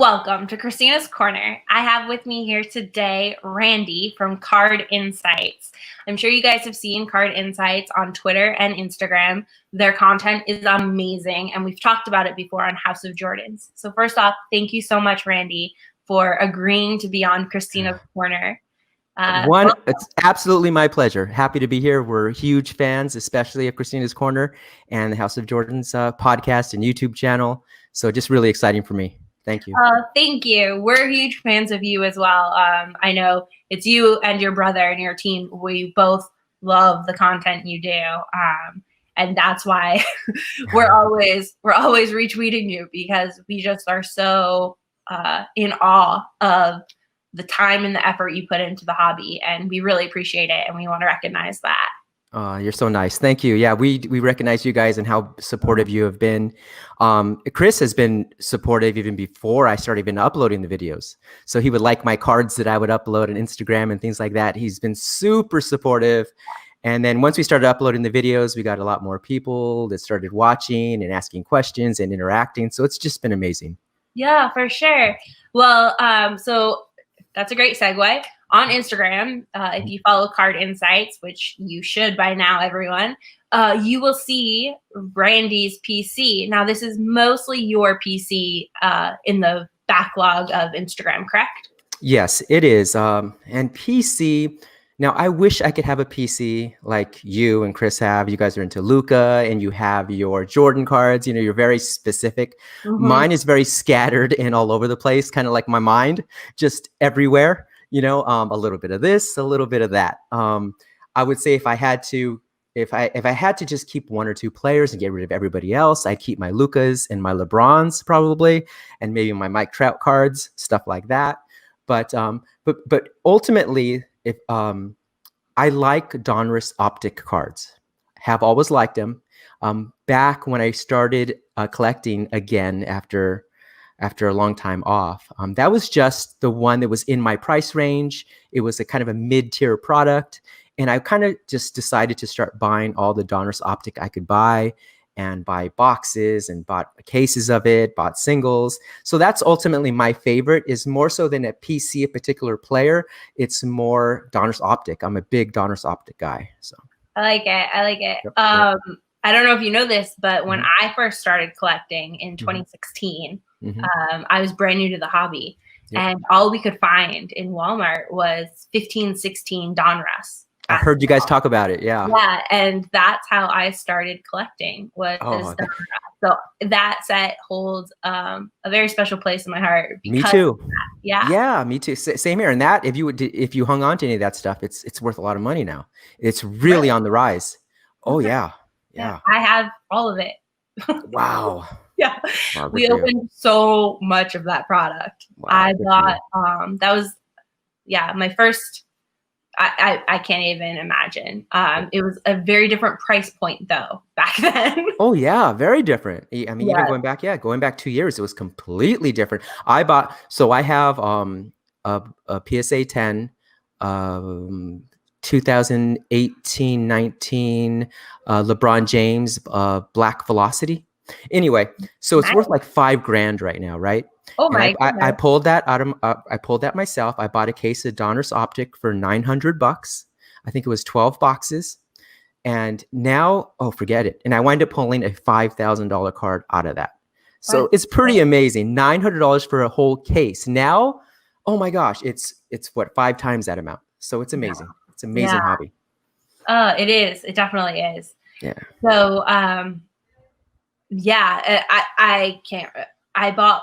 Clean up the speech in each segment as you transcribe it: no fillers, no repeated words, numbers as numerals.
Welcome to Kristina's Corner. I have with me here today Randy from Card Insights. I'm sure you guys have seen Card Insights on Twitter and Instagram. Their content is amazing, and we've talked about it before on House of Jordans. So first off, thank you so much, Randy, for agreeing to be on Kristina's Corner. It's absolutely my pleasure. Happy to be here. We're huge fans, especially of Kristina's Corner and the House of Jordan's podcast and YouTube channel. So just really exciting for me. Thank you. Thank you. We're huge fans of you as well. I know it's you and your brother and your team. We both love the content you do. And that's why we're always retweeting you, because we just are so in awe of the time and the effort you put into the hobby, and we really appreciate it, and we want to recognize that. You're so nice. Thank you. Yeah, we recognize you guys and how supportive you have been. Chris has been supportive even before I started even uploading the videos. So he would like my cards that I would upload on Instagram and things like that. He's been super supportive. And then once we started uploading the videos, we got a lot more people that started watching and asking questions and interacting. So it's just been amazing. Yeah, for sure. Well, so that's a great segue. On Instagram, if you follow Card Insights, which you should by now, everyone, you will see Randy's PC. Now, this is mostly your PC in the backlog of Instagram, correct? Yes, it is. And PC, now I wish I could have a PC like you and Chris have. You guys are into Luka and you have your Jordan cards. You know, you're very specific. Mm-hmm. Mine is very scattered and all over the place, kind of like my mind, just everywhere. You know, a little bit of this, a little bit of that. I would say if I had to just keep one or two players and get rid of everybody else, I'd keep my Lukas and my LeBrons probably, and maybe my Mike Trout cards, stuff like that. But ultimately, if I like Donruss Optic cards, have always liked them. Back when I started collecting again after a long time off. That was just the one that was in my price range. It was a kind of a mid-tier product. And I kind of just decided to start buying all the Donruss Optic I could buy, and buy boxes and bought cases of it, bought singles. So that's ultimately my favorite, is more so than a PC, a particular player. It's more Donruss Optic. I'm a big Donruss Optic guy. So I like it. Yep. I don't know if you know this, but when I first started collecting in 2016, I was brand new to the hobby, and all we could find in Walmart was 1516 Donruss. I heard you guys talk about it. Yeah, and that's how I started collecting, was Donruss. So that set holds a very special place in my heart. Me too. Yeah, me too. Same here. And that, if you hung on to any of that stuff, it's worth a lot of money now. It's really on the rise. Oh yeah. I have all of it. Wow. Yeah, we opened so much of that product. Wow, I thought that was, my first. I can't even imagine. It was a very different price point though back then. Oh yeah, very different. I mean, even going back 2 years, it was completely different. I have a PSA 10, 2018-19 LeBron James Black Velocity. Anyway, so it's worth like $5,000 right now, right? Oh my! I pulled that out of I pulled that myself. I bought a case of Donruss Optic for $900. I think it was 12 boxes, and now forget it. And I wind up pulling a $5,000 card out of that. So it's pretty amazing. $900 for a whole case. Now, oh my gosh, it's what, 5 times that amount. So it's amazing. It's an amazing hobby. It is. It definitely is. Yeah. So I can't. I bought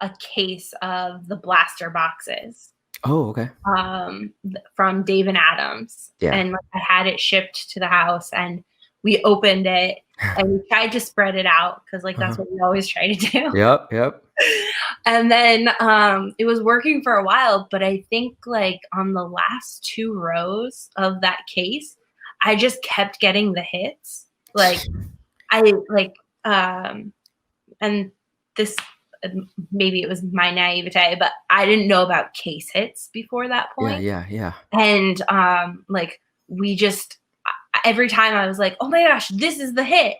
a case of the blaster boxes. Oh, okay. From Dave and Adams. Yeah. And I had it shipped to the house, and we opened it and we tried to spread it out, because that's what we always try to do. Yep. And then it was working for a while, but I think on the last 2 rows of that case, I just kept getting the hits. And this, maybe it was my naivete, but I didn't know about case hits before that point. Yeah. And we just, every time I was like, oh my gosh, this is the hit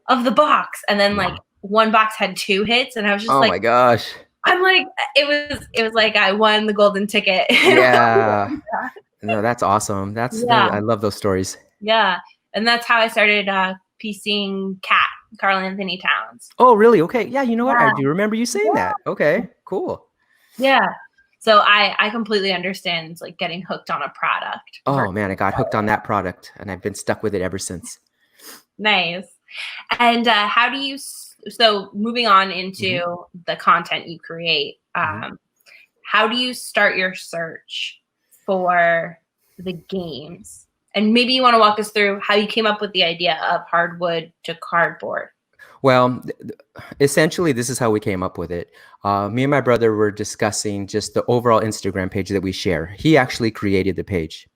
of the box. And then one box had 2 hits, and I was just oh my gosh. I'm like, it was like I won the golden ticket. Yeah. No, that's awesome. Yeah. I love those stories. Yeah. And that's how I started PCing Cat, Carl Anthony Towns. Oh, really? Okay. Yeah, you know what? I Yeah. do remember you saying that. Okay, cool. Yeah. So I completely understand like getting hooked on a product. Oh man, I got hooked on that product and I've been stuck with it ever since. Nice. And how do you, so moving on into the content you create, how do you start your search for the games? And maybe you want to walk us through how you came up with the idea of hardwood to cardboard. Well, essentially, this is how we came up with it. Me and my brother were discussing just the overall Instagram page that we share. He actually created the page.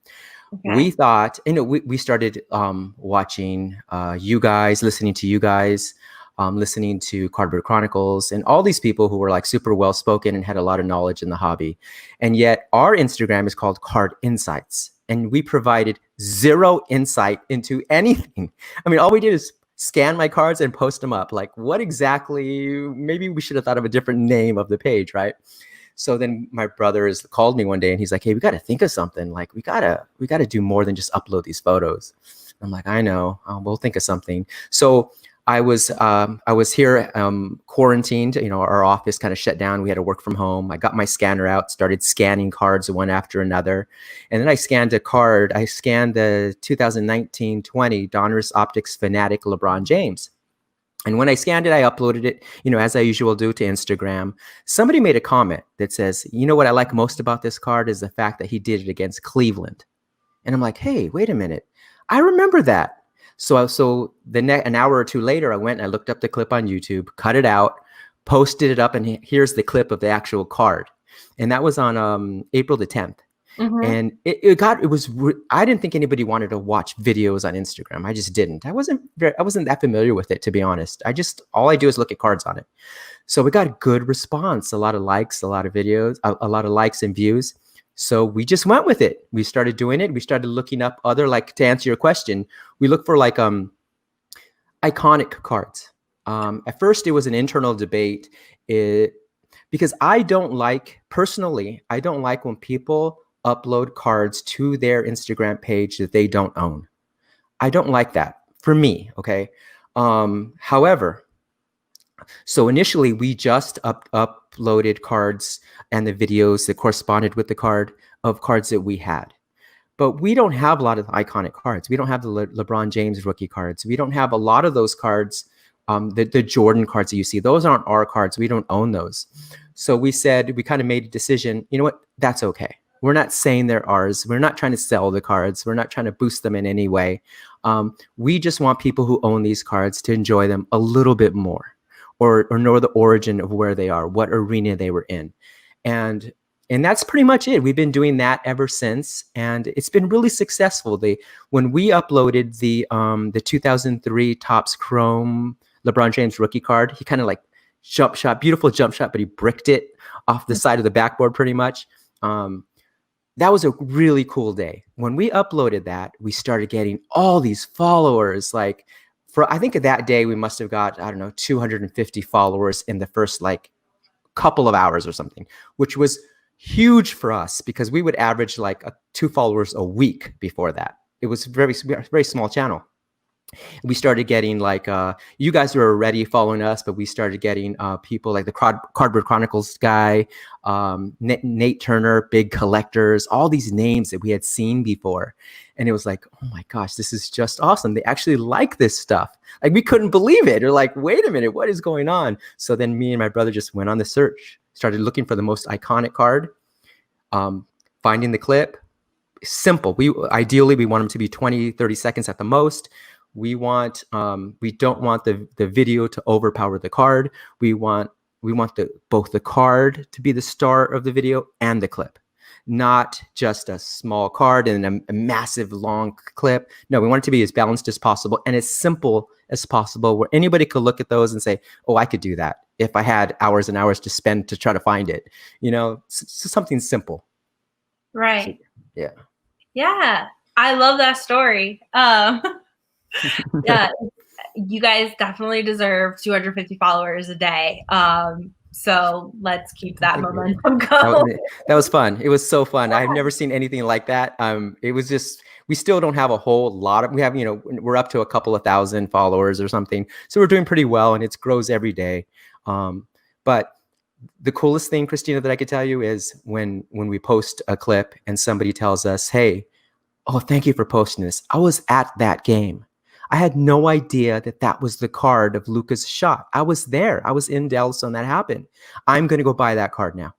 Okay. We thought, we started watching you guys, listening to you guys, listening to Cardboard Chronicles, and all these people who were like super well spoken and had a lot of knowledge in the hobby. And yet, our Instagram is called Card Insights, and we provided zero insight into anything. I mean, all we did is scan my cards and post them up. Like, what exactly? Maybe we should have thought of a different name of the page, right? So then my brother called me one day and he's like, hey, we got to think of something. Like, we gotta do more than just upload these photos. I'm like, I know, we'll think of something. So I was here quarantined. Our office kind of shut down. We had to work from home. I got my scanner out, started scanning cards one after another. And then I scanned a card. I scanned the 2019-20 Donruss Optics Fanatic LeBron James. And when I scanned it, I uploaded it, as I usually do, to Instagram. Somebody made a comment that says, what I like most about this card is the fact that he did it against Cleveland. And I'm like, hey, wait a minute. I remember that. So an hour or two later, I went and I looked up the clip on YouTube, cut it out, posted it up, and here's the clip of the actual card. And that was on April the 10th. And I didn't think anybody wanted to watch videos on Instagram. I just didn't. I wasn't that familiar with it, to be honest. All I do is look at cards on it. So we got a good response, a lot of likes, a lot of videos, a lot of likes and views. So we just went with it. We started doing it. We started looking up other, like, to answer your question, we look for like iconic cards. At first it was an internal debate because I don't like when people upload cards to their Instagram page that they don't own. I don't like that, for me, okay? However, so initially we just uploaded cards and the videos that corresponded with the card of cards that we had. But we don't have a lot of iconic cards. We don't have the LeBron James rookie cards. We don't have a lot of those cards, the Jordan cards that you see. Those aren't our cards. We don't own those. So we kind of made a decision, you know what, that's okay. We're not saying they're ours. We're not trying to sell the cards. We're not trying to boost them in any way. We just want people who own these cards to enjoy them a little bit more, or know the origin of where they are, what arena they were in. And that's pretty much it. We've been doing that ever since, and it's been really successful. When we uploaded the 2003 Topps Chrome LeBron James rookie card, he kind of like beautiful jump shot, but he bricked it off the side of the backboard pretty much. That was a really cool day. When we uploaded that, we started getting all these followers. Like, I think that day we must have got, 250 followers in the first like couple of hours or something, which was huge for us because we would average like 2 followers a week before that. It was very, very small channel. We started getting like, you guys were already following us, but we started getting people like the Cardboard Chronicles guy, Nate Turner, big collectors, all these names that we had seen before. And it was like, oh my gosh, this is just awesome. They actually like this stuff. Like, we couldn't believe it. Or like, wait a minute, what is going on? So then me and my brother just went on the search, started looking for the most iconic card, finding the clip. Simple. Ideally, we want them to be 20, 30 seconds at the most. We don't want the video to overpower the card. We want both the card to be the star of the video and the clip, not just a small card and a massive long clip. No, we want it to be as balanced as possible and as simple as possible, where anybody could look at those and say, oh, I could do that if I had hours and hours to spend to try to find it. Something simple. Right. Yeah. Yeah. I love that story. Yeah, you guys definitely deserve 250 followers a day. So let's keep that momentum That going. was, that was fun. It was so fun. I've never seen anything like that. It was just, we still don't have a whole lot of, we have, we're up to a couple of thousand followers or something. So we're doing pretty well, and it grows every day. But the coolest thing, Kristina, that I could tell you is when we post a clip and somebody tells us, hey, oh, thank you for posting this. I was at that game. I had no idea that that was the card of Luka's shot. I was there. I was in Dallas when that happened. I'm going to go buy that card now.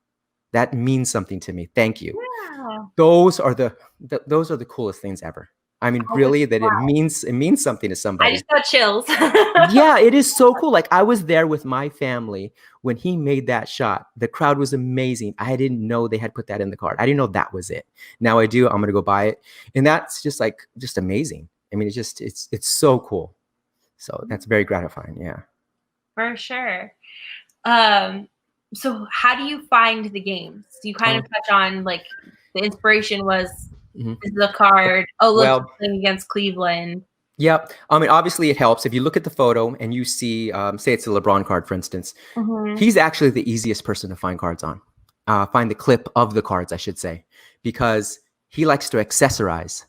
That means something to me. Thank you. Yeah. Those are the coolest things ever. I mean, really, that it means something to somebody. I just got chills. Yeah, it is so cool. Like, I was there with my family when he made that shot. The crowd was amazing. I didn't know they had put that in the card. I didn't know that was it. Now I do. I'm gonna go buy it, and that's just amazing. I mean, it's so cool. So that's very gratifying. Yeah, for sure. So how do you find the games? You kind of touch on like the inspiration was the card. Oh, look, well, playing against Cleveland. Yep. I mean, obviously it helps if you look at the photo and you see, say it's a LeBron card, for instance. He's actually the easiest person to find cards on. Find the clip of the cards, I should say, because he likes to accessorize.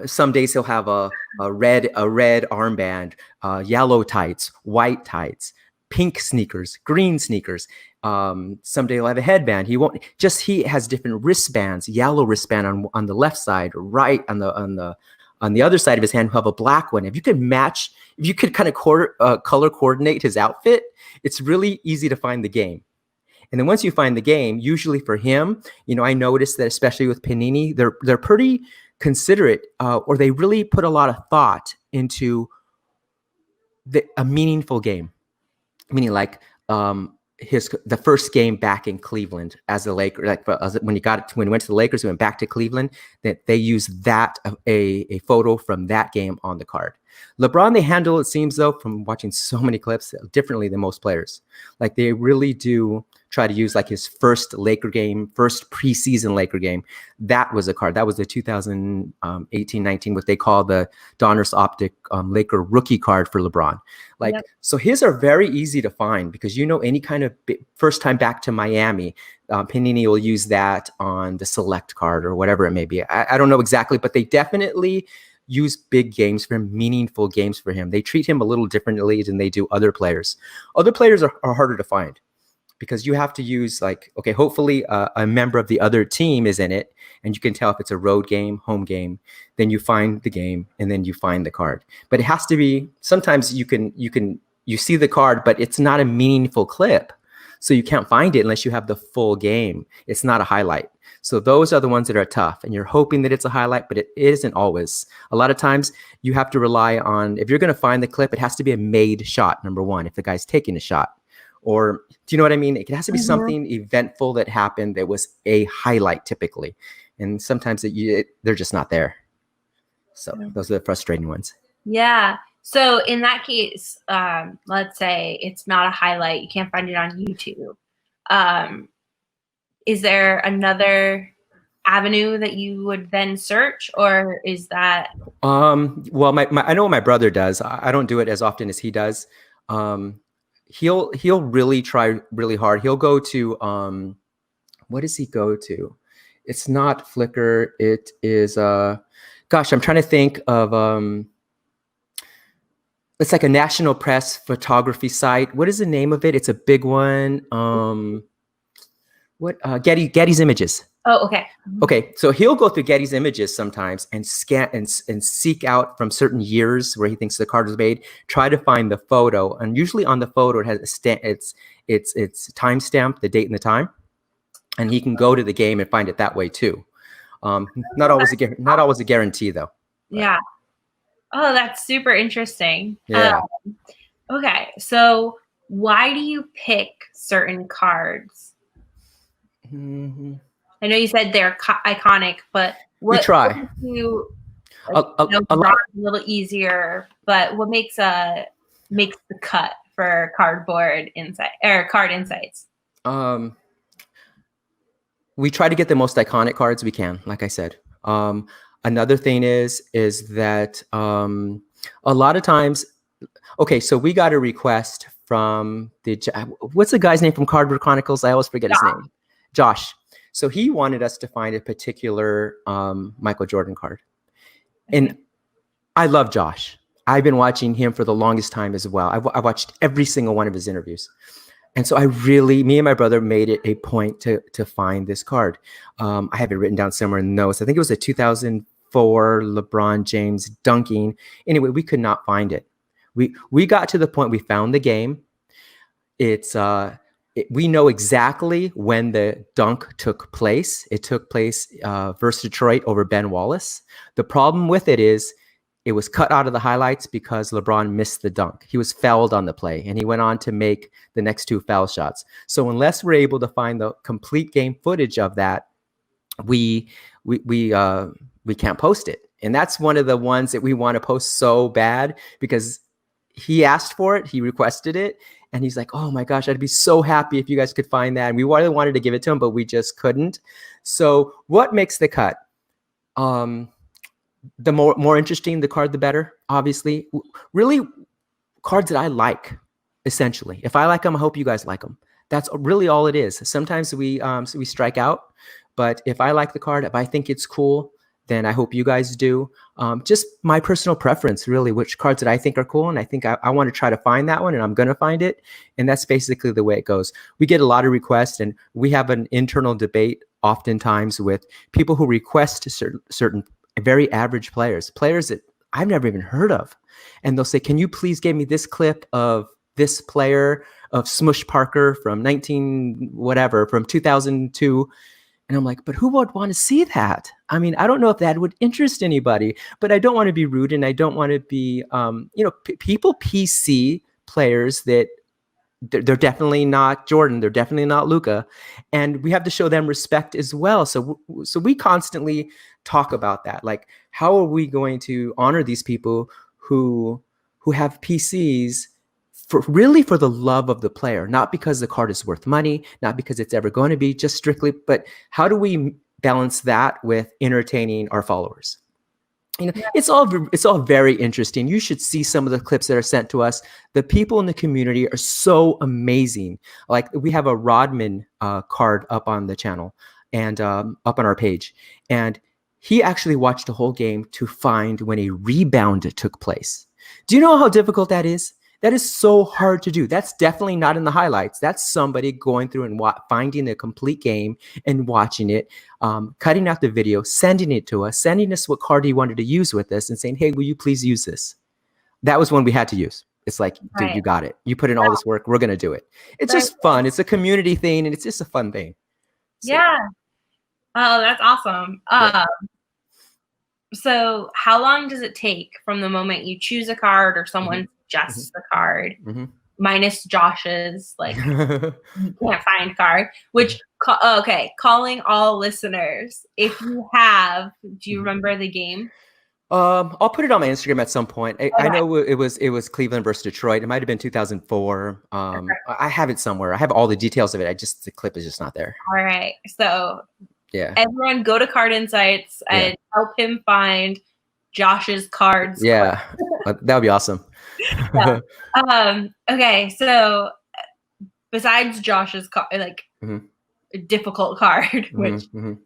Some days he'll have a red armband, yellow tights, white tights, pink sneakers, green sneakers. Someday he'll have a headband. He has different wristbands, yellow wristband on the left side, right on the other side of his hand, he'll have a black one. If you could kind of color coordinate his outfit, it's really easy to find the game. And then once you find the game, usually for him, I noticed that especially with Panini, they're pretty considerate, or they really put a lot of thought into a meaningful game. Meaning like the first game back in Cleveland as the Lakers, when he went to the Lakers, he went back to Cleveland, that they used that a photo from that game on the card. LeBron, they handle, it seems though, from watching so many clips, differently than most players. Like they really do try to use like his first Laker game, first preseason Laker game. That was a card. That was the 2018-19, what they call the Donruss Optic Laker rookie card for LeBron. Like, so his are very easy to find because any kind of first time back to Miami, Panini will use that on the select card or whatever it may be. I don't know exactly, but they definitely use big games for him, meaningful games for him. They treat him a little differently than they do other players. Other players are harder to find because you have to use hopefully a member of the other team is in it, and you can tell if it's a road game, home game. Then you find the game, and then you find the card. But it has to be. Sometimes you see the card, but it's not a meaningful clip, so you can't find it unless you have the full game. It's not a highlight. So those are the ones that are tough, and you're hoping that it's a highlight, but it isn't always. A lot of times you have to rely on, if you're going to find the clip, it has to be a made shot, number one, if the guy's taking a shot. Or do you know what I mean? It has to be something eventful that happened that was a highlight typically. And sometimes they're just not there. So those are the frustrating ones. Yeah. So in that case, let's say it's not a highlight. You can't find it on YouTube. Is there another avenue that you would then search, or is that? Well, I know what my brother does. I don't do it as often as he does. He'll really try really hard. He'll go to what does he go to? It's not Flickr. It is gosh, I'm trying to think of it's like a national press photography site. What is the name of it? It's a big one. Getty's Images. Oh, okay. Okay, so he'll go through Getty's Images sometimes and scan and seek out from certain years where he thinks the card was made. Try to find the photo, and usually on the photo it has it's timestamp, the date and the time, and he can go to the game and find it that way too. Not always a guarantee though. But. Yeah. Oh, that's super interesting. Yeah. Okay, so why do you pick certain cards? I know you said they're iconic, but we try. A little easier, but what makes the cut for cardboard insight or card insights? We try to get the most iconic cards we can, like I said. Another thing is that a lot of times, okay, so we got a request from what's the guy's name from Hardwood Chronicles? I always forget his name. Josh. So he wanted us to find a particular Michael Jordan card. And I love Josh. I've been watching him for the longest time as well. I watched every single one of his interviews. And so me and my brother made it a point to find this card. I have it written down somewhere in the notes. I think it was a 2004 LeBron James dunking. Anyway, we could not find it. We got to the point, we found the game. We know exactly when the dunk took place. It took place versus Detroit over Ben Wallace. The problem with it is it was cut out of the highlights because LeBron missed the dunk. He was fouled on the play, and he went on to make the next 2 foul shots. So unless we're able to find the complete game footage of that, we can't post it. And that's one of the ones that we want to post so bad because he asked for it, he requested it, and he's like, "Oh my gosh, I'd be so happy if you guys could find that." And we really wanted to give it to him, but we just couldn't. So what makes the cut? The more interesting the card, the better, obviously. Really, cards that I like, essentially. If I like them, I hope you guys like them. That's really all it is. Sometimes we strike out, but if I like the card, if I think it's cool, then I hope you guys do. Just my personal preference, really, which cards that I think are cool, and I think I want to try to find that one, and I'm going to find it. And that's basically the way it goes. We get a lot of requests, and we have an internal debate oftentimes with people who request certain very average players that I've never even heard of. And they'll say, "Can you please give me this clip of this player of Smush Parker from 2002? And I'm like, "But who would want to see that? I mean, I don't know if that would interest anybody, but I don't want to be rude, and I don't want to be, people PC players that they're definitely not Jordan. They're definitely not Luka. And we have to show them respect as well. So we constantly talk about that. Like, how are we going to honor these people who have PCs for the love of the player, not because the card is worth money, not because it's ever going to be, just strictly, but how do we balance that with entertaining our followers? You know, it's all very interesting. You should see some of the clips that are sent to us. The people in the community are so amazing. Like, we have a Rodman card up on the channel and up on our page, and he actually watched the whole game to find when a rebound took place. Do you know how difficult that is? That is so hard to do. That's definitely not in the highlights. That's somebody going through and finding the complete game and watching it, cutting out the video, sending it to us, sending us what card he wanted to use with us, and saying, "Hey, will you please use this?" That was one we had to use. It's like, dude, you got it. You put in all this work. We're going to do it. It's just fun. It's a community thing, and it's just a fun thing. So, yeah. Oh, that's awesome. So how long does it take from the moment you choose a card or someone suggests the card, minus Josh's, like, you can't find card, which, calling all listeners, if you have, do you remember the game? I'll put it on my Instagram at some point. I know it was Cleveland versus Detroit. It might have been 2004. I have it somewhere. I have all the details of it. The clip is just not there. All right. So everyone go to Card Insights and help him find Josh's cards. Yeah, that would be awesome. Okay, so besides Josh's card, like difficult card, which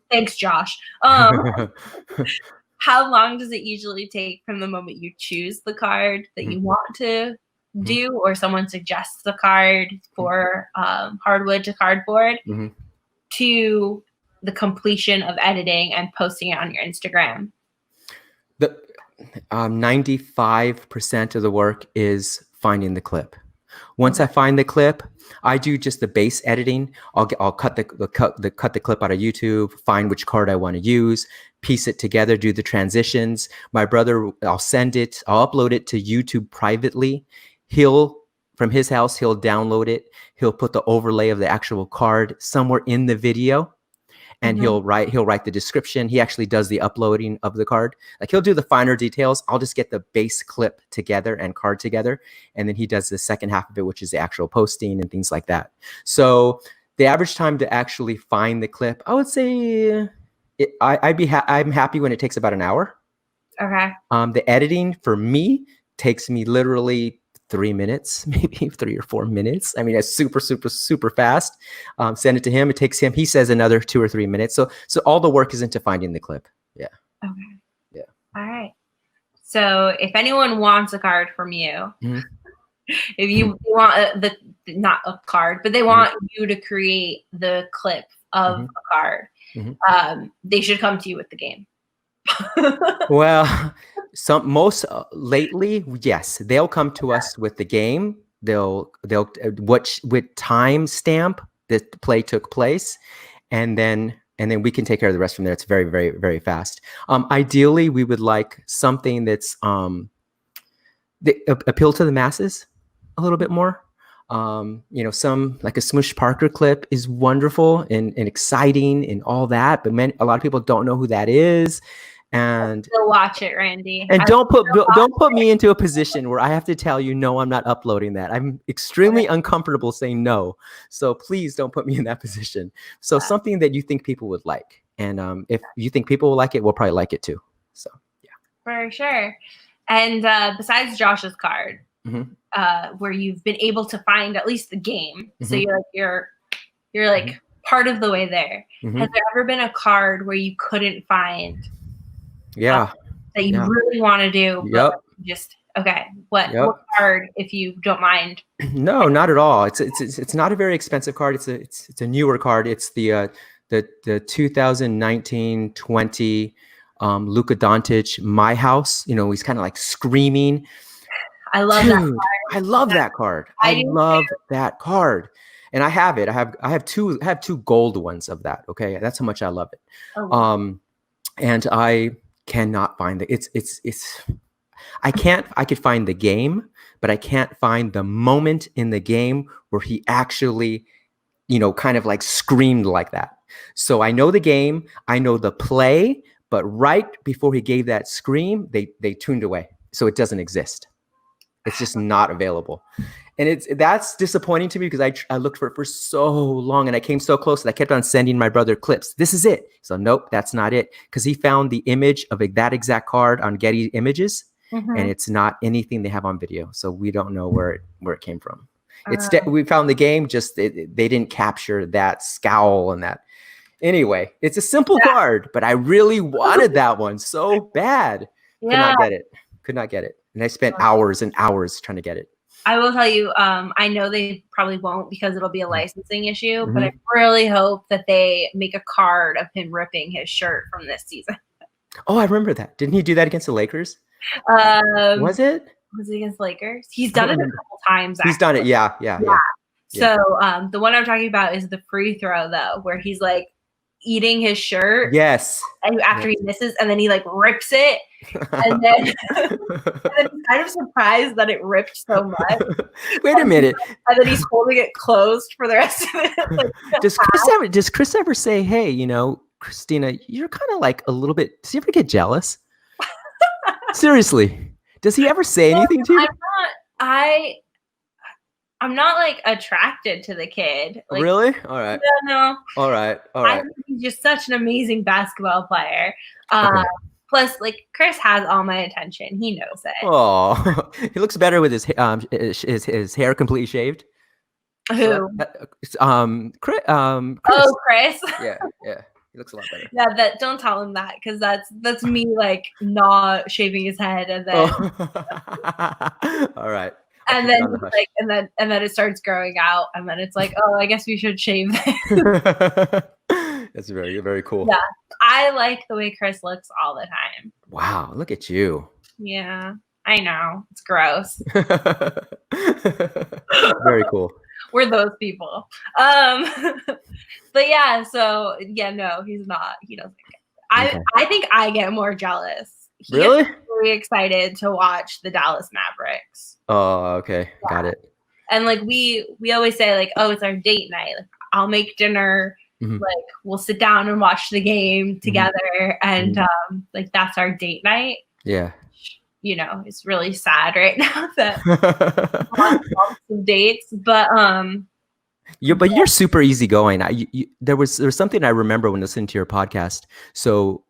thanks, Josh. How long does it usually take from the moment you choose the card that you want to do, or someone suggests the card for Hardwood to Cardboard, to the completion of editing and posting it on your Instagram? The 95% of the work is finding the clip. Once I find the clip, I do just the base editing. I'll cut the clip out of YouTube, find which card I want to use, piece it together, do the transitions. My brother, I'll upload it to YouTube privately. From his house, he'll download it. He'll put the overlay of the actual card somewhere in the video. And he'll write the description. He actually does the uploading of the card. Like, he'll do the finer details. I'll just get the base clip together and card together. And then he does the second half of it, which is the actual posting and things like that. So the average time to actually find the clip, I would say I'm happy when it takes about an hour. Okay. The editing for me takes me literally 3 minutes, maybe 3 or 4 minutes. I mean, it's super, super, super fast. Send it to him. It takes him, he says, another 2 or 3 minutes. So all the work is into finding the clip. Yeah. Okay. Yeah. All right. So if anyone wants a card from you, if you want not a card, but they want you to create the clip of a card, they should come to you with the game. Well, lately, yes, they'll come to us with the game. They'll with time stamp that the play took place, and then we can take care of the rest from there. It's very, very, very fast. Ideally, we would like something that's appeal to the masses a little bit more. Some like a Smush Parker clip is wonderful and exciting and all that, but a lot of people don't know who that is. And still watch it, Randy. And don't put me into a position where I have to tell you, no, I'm not uploading that. I'm extremely uncomfortable saying no. So please don't put me in that position. So something that you think people would like. And if you think people will like it, we'll probably like it too. So yeah. For sure. And besides Josh's card, where you've been able to find at least the game. So you're like part of the way there. Has there ever been a card where you couldn't find that you really want to do, but just what card, if you don't mind? No, not at all. It's not a very expensive card. It's a newer card. It's the 2019-20 Luka Doncic My House. He's kind of like screaming. I love that card. I love that card. I love that card. And I have it. I have two gold ones of that. Okay. That's how much I love it. And I cannot find I could find the game, but I can't find the moment in the game where he actually, kind of like screamed like that. So I know the game, I know the play, but right before he gave that scream, they tuned away. So it doesn't exist. It's just not available. And that's disappointing to me because I looked for it for so long and I came so close that I kept on sending my brother clips. This is it. So nope, that's not it. Because he found the image of that exact card on Getty Images, and it's not anything they have on video. So we don't know where it came from. We found the game, just they didn't capture that scowl and that. Anyway, it's a simple card, but I really wanted that one so bad. Could not get it. And I spent hours and hours trying to get it. I will tell you, I know they probably won't because it'll be a licensing issue, but I really hope that they make a card of him ripping his shirt from this season. Oh, I remember that. Didn't he do that against the Lakers? Was it against the Lakers? He's done it a couple times. Actually. He's done it. Yeah. So the one I'm talking about is the free throw, though, where he's like eating his shirt. Yes. And after he misses, and then he like rips it, and then, he's kind of surprised that it ripped so much. Wait a minute. And then he's holding it closed for the rest of it. Like, does Chris ever say, "Hey, Kristina, you're kind of like a little bit"? Does he ever get jealous? Seriously, does he ever say anything to you? I'm not like attracted to the kid. Like, really? All right. No. All right. I think he's just such an amazing basketball player. Plus, like, Chris has all my attention. He knows it. Oh, he looks better with his hair completely shaved. Who? Chris. Oh, Chris. Yeah. He looks a lot better. Yeah, don't tell him that because that's me like not shaving his head and then. All right. And then and then it starts growing out, and then it's like, oh, I guess we should shave this. That's very, very cool. Yeah, I like the way Chris looks all the time. Wow, look at you. Yeah, I know it's gross. Very cool. We're those people. But yeah, so yeah, no, he's not. He doesn't. I think I get more jealous. He really? gets really excited to watch the Dallas Mavericks. Oh, okay. Yeah. Got it. And like we always say like, oh, it's our date night. Like, I'll make dinner. Like we'll sit down and watch the game together, and like that's our date night. Yeah. It's really sad right now that some dates, but you're super easygoing. There was something I remember when listening to your podcast. So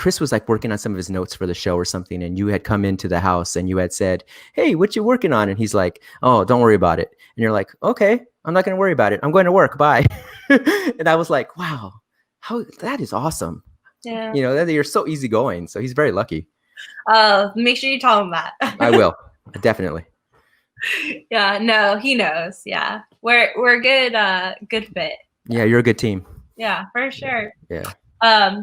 Chris was like working on some of his notes for the show or something, and you had come into the house and you had said, "Hey, what you working on?" And he's like, "Oh, don't worry about it." And you're like, "Okay, I'm not going to worry about it. I'm going to work. Bye." And I was like, "Wow, how that is awesome." Yeah. You know, you're so easygoing. So he's very lucky. Make sure you tell him that. I will, definitely. Yeah, no, he knows. Yeah, we're good fit. Yeah, you're a good team. Yeah, for sure. Yeah.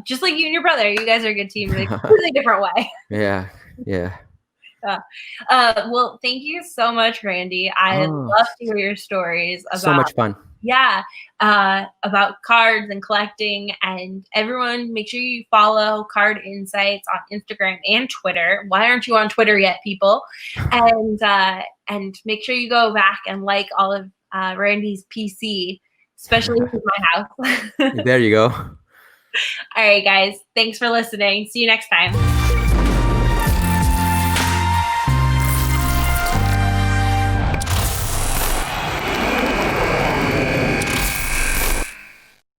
Just like you and your brother, you guys are a good team in a completely different way. Yeah. Well, thank you so much, Randy. I love to hear your stories about so much fun. Yeah, about cards and collecting. And everyone, make sure you follow Card Insights on Instagram and Twitter. Why aren't you on Twitter yet, people? And make sure you go back and like all of Randy's PC, especially with my house. There you go. All right, guys. Thanks for listening. See you next time.